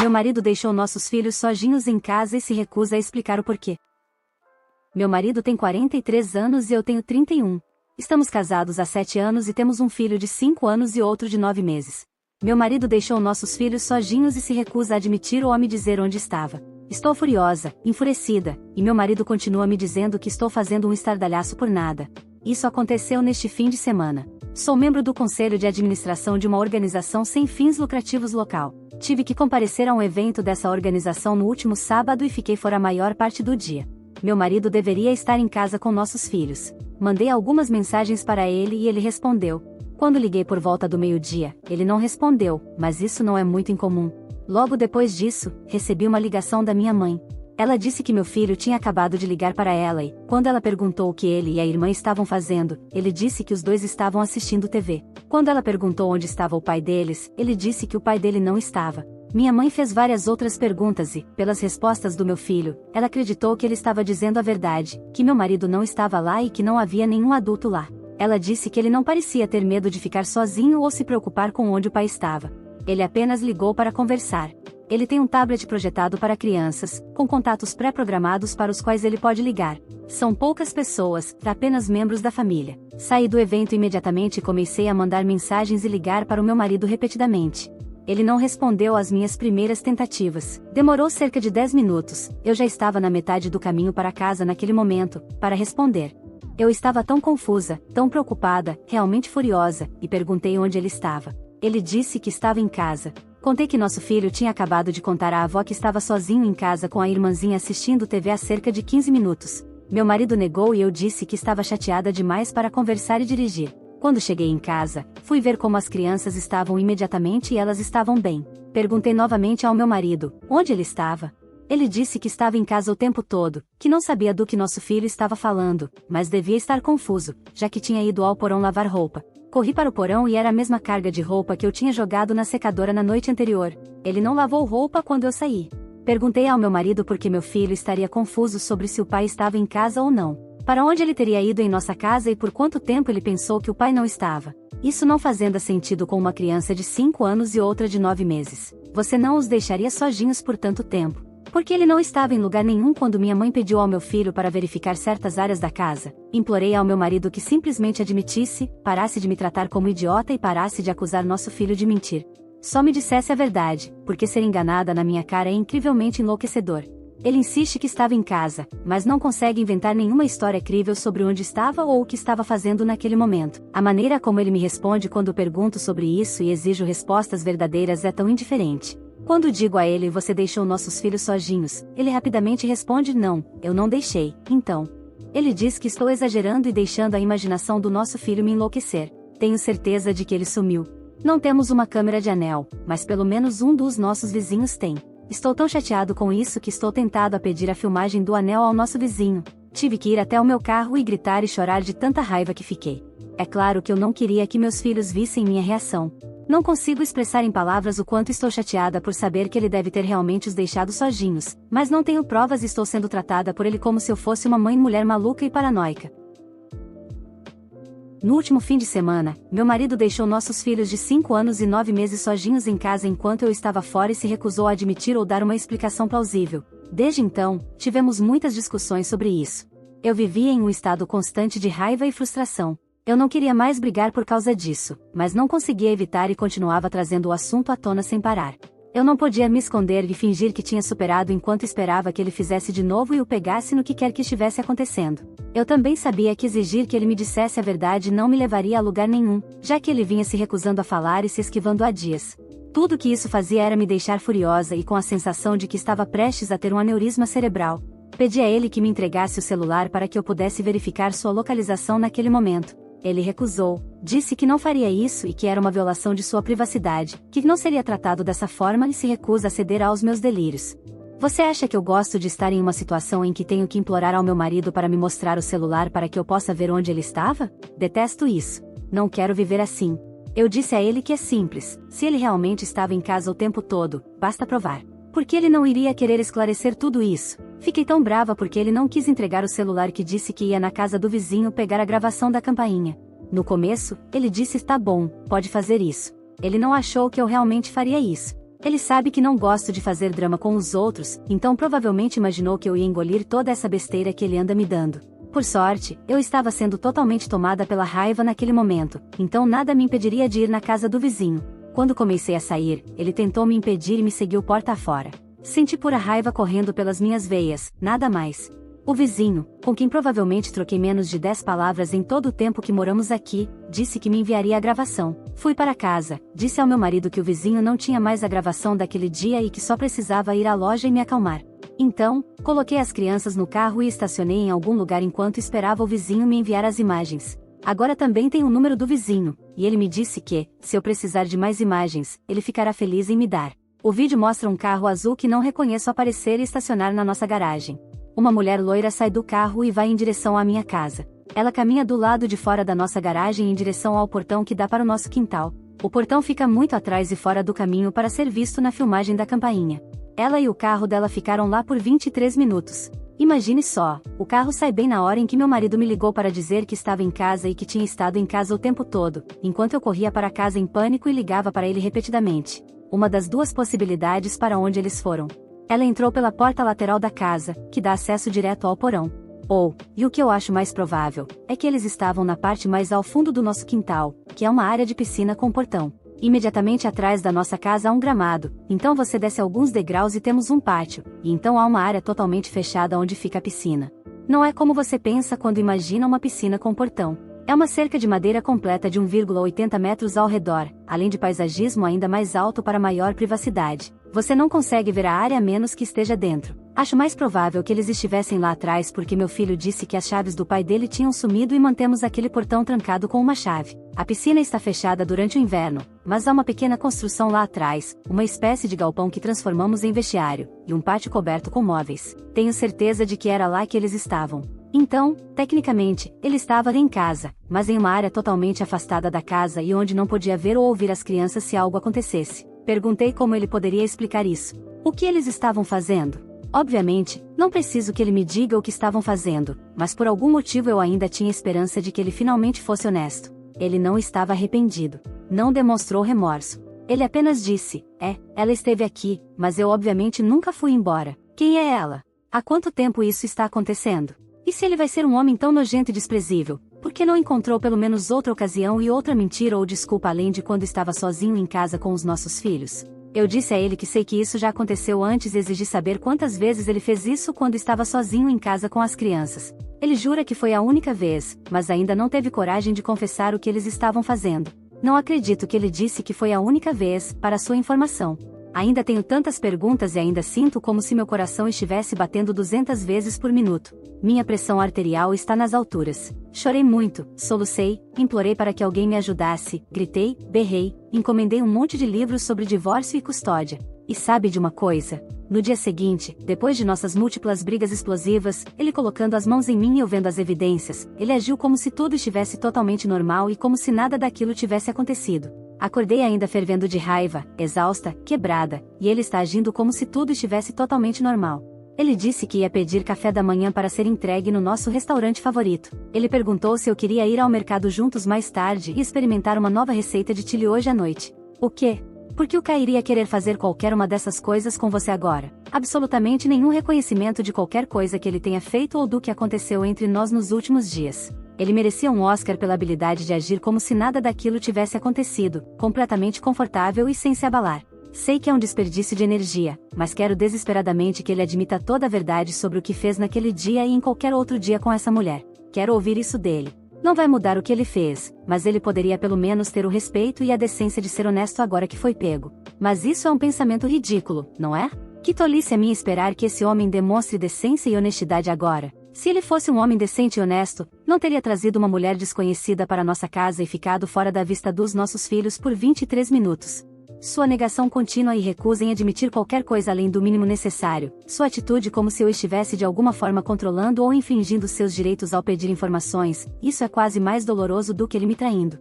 Meu marido deixou nossos filhos sozinhos em casa e se recusa a explicar o porquê. Meu marido tem 43 anos e eu tenho 31. Estamos casados há 7 anos e temos um filho de 5 anos e outro de 9 meses. Meu marido deixou nossos filhos sozinhos e se recusa a admitir ou a me dizer onde estava. Estou furiosa, enfurecida, e meu marido continua me dizendo que estou fazendo um estardalhaço por nada. Isso aconteceu neste fim de semana. Sou membro do conselho de administração de uma organização sem fins lucrativos local. Tive que comparecer a um evento dessa organização no último sábado e fiquei fora a maior parte do dia. Meu marido deveria estar em casa com nossos filhos. Mandei algumas mensagens para ele e ele respondeu. Quando liguei por volta do meio-dia, ele não respondeu, mas isso não é muito incomum. Logo depois disso, recebi uma ligação da minha mãe. Ela disse que meu filho tinha acabado de ligar para ela e, quando ela perguntou o que ele e a irmã estavam fazendo, ele disse que os dois estavam assistindo TV. Quando ela perguntou onde estava o pai deles, ele disse que o pai dele não estava. Minha mãe fez várias outras perguntas e, pelas respostas do meu filho, ela acreditou que ele estava dizendo a verdade, que meu marido não estava lá e que não havia nenhum adulto lá. Ela disse que ele não parecia ter medo de ficar sozinho ou se preocupar com onde o pai estava. Ele apenas ligou para conversar. Ele tem um tablet projetado para crianças, com contatos pré-programados para os quais ele pode ligar. São poucas pessoas, apenas membros da família. Saí do evento imediatamente e comecei a mandar mensagens e ligar para o meu marido repetidamente. Ele não respondeu às minhas primeiras tentativas. Demorou cerca de 10 minutos, eu já estava na metade do caminho para casa naquele momento, para responder. Eu estava tão confusa, tão preocupada, realmente furiosa, e perguntei onde ele estava. Ele disse que estava em casa. Contei que nosso filho tinha acabado de contar à avó que estava sozinho em casa com a irmãzinha assistindo TV há cerca de 15 minutos. Meu marido negou e eu disse que estava chateada demais para conversar e dirigir. Quando cheguei em casa, fui ver como as crianças estavam imediatamente e elas estavam bem. Perguntei novamente ao meu marido, onde ele estava? Ele disse que estava em casa o tempo todo, que não sabia do que nosso filho estava falando, mas devia estar confuso, já que tinha ido ao porão lavar roupa. Corri para o porão e era a mesma carga de roupa que eu tinha jogado na secadora na noite anterior. Ele não lavou roupa quando eu saí. Perguntei ao meu marido por que meu filho estaria confuso sobre se o pai estava em casa ou não. Para onde ele teria ido em nossa casa e por quanto tempo ele pensou que o pai não estava. Isso não fazendo sentido com uma criança de 5 anos e outra de 9 meses. Você não os deixaria sozinhos por tanto tempo. Porque ele não estava em lugar nenhum quando minha mãe pediu ao meu filho para verificar certas áreas da casa. Implorei ao meu marido que simplesmente admitisse, parasse de me tratar como idiota e parasse de acusar nosso filho de mentir. Só me dissesse a verdade, porque ser enganada na minha cara é incrivelmente enlouquecedor. Ele insiste que estava em casa, mas não consegue inventar nenhuma história crível sobre onde estava ou o que estava fazendo naquele momento. A maneira como ele me responde quando pergunto sobre isso e exijo respostas verdadeiras é tão indiferente. Quando digo a ele você deixou nossos filhos sozinhos, ele rapidamente responde não, eu não deixei, então. Ele diz que estou exagerando e deixando a imaginação do nosso filho me enlouquecer. Tenho certeza de que ele sumiu. Não temos uma câmera de anel, mas pelo menos um dos nossos vizinhos tem. Estou tão chateado com isso que estou tentado a pedir a filmagem do anel ao nosso vizinho. Tive que ir até o meu carro e gritar e chorar de tanta raiva que fiquei. É claro que eu não queria que meus filhos vissem minha reação. Não consigo expressar em palavras o quanto estou chateada por saber que ele deve ter realmente os deixado sozinhos, mas não tenho provas e estou sendo tratada por ele como se eu fosse uma mãe mulher maluca e paranoica. No último fim de semana, meu marido deixou nossos filhos de 5 anos e 9 meses sozinhos em casa enquanto eu estava fora e se recusou a admitir ou dar uma explicação plausível. Desde então, tivemos muitas discussões sobre isso. Eu vivia em um estado constante de raiva e frustração. Eu não queria mais brigar por causa disso, mas não conseguia evitar e continuava trazendo o assunto à tona sem parar. Eu não podia me esconder e fingir que tinha superado enquanto esperava que ele fizesse de novo e o pegasse no que quer que estivesse acontecendo. Eu também sabia que exigir que ele me dissesse a verdade não me levaria a lugar nenhum, já que ele vinha se recusando a falar e se esquivando há dias. Tudo que isso fazia era me deixar furiosa e com a sensação de que estava prestes a ter um aneurisma cerebral. Pedi a ele que me entregasse o celular para que eu pudesse verificar sua localização naquele momento. Ele recusou, disse que não faria isso e que era uma violação de sua privacidade, que não seria tratado dessa forma e se recusa a ceder aos meus delírios. Você acha que eu gosto de estar em uma situação em que tenho que implorar ao meu marido para me mostrar o celular para que eu possa ver onde ele estava? Detesto isso. Não quero viver assim. Eu disse a ele que é simples, se ele realmente estava em casa o tempo todo, basta provar. Por que ele não iria querer esclarecer tudo isso? Fiquei tão brava porque ele não quis entregar o celular que disse que ia na casa do vizinho pegar a gravação da campainha. No começo, ele disse tá bom, pode fazer isso. Ele não achou que eu realmente faria isso. Ele sabe que não gosto de fazer drama com os outros, então provavelmente imaginou que eu ia engolir toda essa besteira que ele anda me dando. Por sorte, eu estava sendo totalmente tomada pela raiva naquele momento, então nada me impediria de ir na casa do vizinho. Quando comecei a sair, ele tentou me impedir e me seguiu porta afora. Senti pura raiva correndo pelas minhas veias, nada mais. O vizinho, com quem provavelmente troquei menos de 10 palavras em todo o tempo que moramos aqui, disse que me enviaria a gravação. Fui para casa, disse ao meu marido que o vizinho não tinha mais a gravação daquele dia e que só precisava ir à loja e me acalmar. Então, coloquei as crianças no carro e estacionei em algum lugar enquanto esperava o vizinho me enviar as imagens. Agora também tem o número do vizinho, e ele me disse que, se eu precisar de mais imagens, ele ficará feliz em me dar. O vídeo mostra um carro azul que não reconheço aparecer e estacionar na nossa garagem. Uma mulher loira sai do carro e vai em direção à minha casa. Ela caminha do lado de fora da nossa garagem em direção ao portão que dá para o nosso quintal. O portão fica muito atrás e fora do caminho para ser visto na filmagem da campainha. Ela e o carro dela ficaram lá por 23 minutos. Imagine só, o carro sai bem na hora em que meu marido me ligou para dizer que estava em casa e que tinha estado em casa o tempo todo, enquanto eu corria para casa em pânico e ligava para ele repetidamente. Uma das duas possibilidades para onde eles foram. Ela entrou pela porta lateral da casa, que dá acesso direto ao porão. E o que eu acho mais provável, é que eles estavam na parte mais ao fundo do nosso quintal, que é uma área de piscina com portão. Imediatamente atrás da nossa casa há um gramado, então você desce alguns degraus e temos um pátio, e então há uma área totalmente fechada onde fica a piscina. Não é como você pensa quando imagina uma piscina com portão. É uma cerca de madeira completa de 1,80 metros ao redor, além de paisagismo ainda mais alto para maior privacidade. Você não consegue ver a área a menos que esteja dentro. Acho mais provável que eles estivessem lá atrás porque meu filho disse que as chaves do pai dele tinham sumido e mantemos aquele portão trancado com uma chave. A piscina está fechada durante o inverno, mas há uma pequena construção lá atrás, uma espécie de galpão que transformamos em vestiário, e um pátio coberto com móveis. Tenho certeza de que era lá que eles estavam. Então, tecnicamente, ele estava em casa, mas em uma área totalmente afastada da casa e onde não podia ver ou ouvir as crianças se algo acontecesse. Perguntei como ele poderia explicar isso. O que eles estavam fazendo? Obviamente, não preciso que ele me diga o que estavam fazendo, mas por algum motivo eu ainda tinha esperança de que ele finalmente fosse honesto. Ele não estava arrependido. Não demonstrou remorso. Ele apenas disse, ela esteve aqui, mas eu obviamente nunca fui embora. Quem é ela? Há quanto tempo isso está acontecendo? E se ele vai ser um homem tão nojento e desprezível, por que não encontrou pelo menos outra ocasião e outra mentira ou desculpa além de quando estava sozinho em casa com os nossos filhos? Eu disse a ele que sei que isso já aconteceu antes e exigi saber quantas vezes ele fez isso quando estava sozinho em casa com as crianças. Ele jura que foi a única vez, mas ainda não teve coragem de confessar o que eles estavam fazendo. Não acredito que ele disse que foi a única vez, para sua informação. Ainda tenho tantas perguntas e ainda sinto como se meu coração estivesse batendo 200 vezes por minuto. Minha pressão arterial está nas alturas. Chorei muito, solucei, implorei para que alguém me ajudasse, gritei, berrei, encomendei um monte de livros sobre divórcio e custódia. E sabe de uma coisa? No dia seguinte, depois de nossas múltiplas brigas explosivas, ele colocando as mãos em mim e eu vendo as evidências, ele agiu como se tudo estivesse totalmente normal e como se nada daquilo tivesse acontecido. Acordei ainda fervendo de raiva, exausta, quebrada, e ele está agindo como se tudo estivesse totalmente normal. Ele disse que ia pedir café da manhã para ser entregue no nosso restaurante favorito. Ele perguntou se eu queria ir ao mercado juntos mais tarde e experimentar uma nova receita de chili hoje à noite. O quê? Por que o Kai iria querer fazer qualquer uma dessas coisas com você agora? Absolutamente nenhum reconhecimento de qualquer coisa que ele tenha feito ou do que aconteceu entre nós nos últimos dias. Ele merecia um Oscar pela habilidade de agir como se nada daquilo tivesse acontecido, completamente confortável e sem se abalar. Sei que é um desperdício de energia, mas quero desesperadamente que ele admita toda a verdade sobre o que fez naquele dia e em qualquer outro dia com essa mulher. Quero ouvir isso dele. Não vai mudar o que ele fez, mas ele poderia pelo menos ter o respeito e a decência de ser honesto agora que foi pego. Mas isso é um pensamento ridículo, não é? Que tolice a minha esperar que esse homem demonstre decência e honestidade agora. Se ele fosse um homem decente e honesto, não teria trazido uma mulher desconhecida para nossa casa e ficado fora da vista dos nossos filhos por 23 minutos. Sua negação contínua e recusa em admitir qualquer coisa além do mínimo necessário, sua atitude como se eu estivesse de alguma forma controlando ou infringindo seus direitos ao pedir informações, isso é quase mais doloroso do que ele me traindo.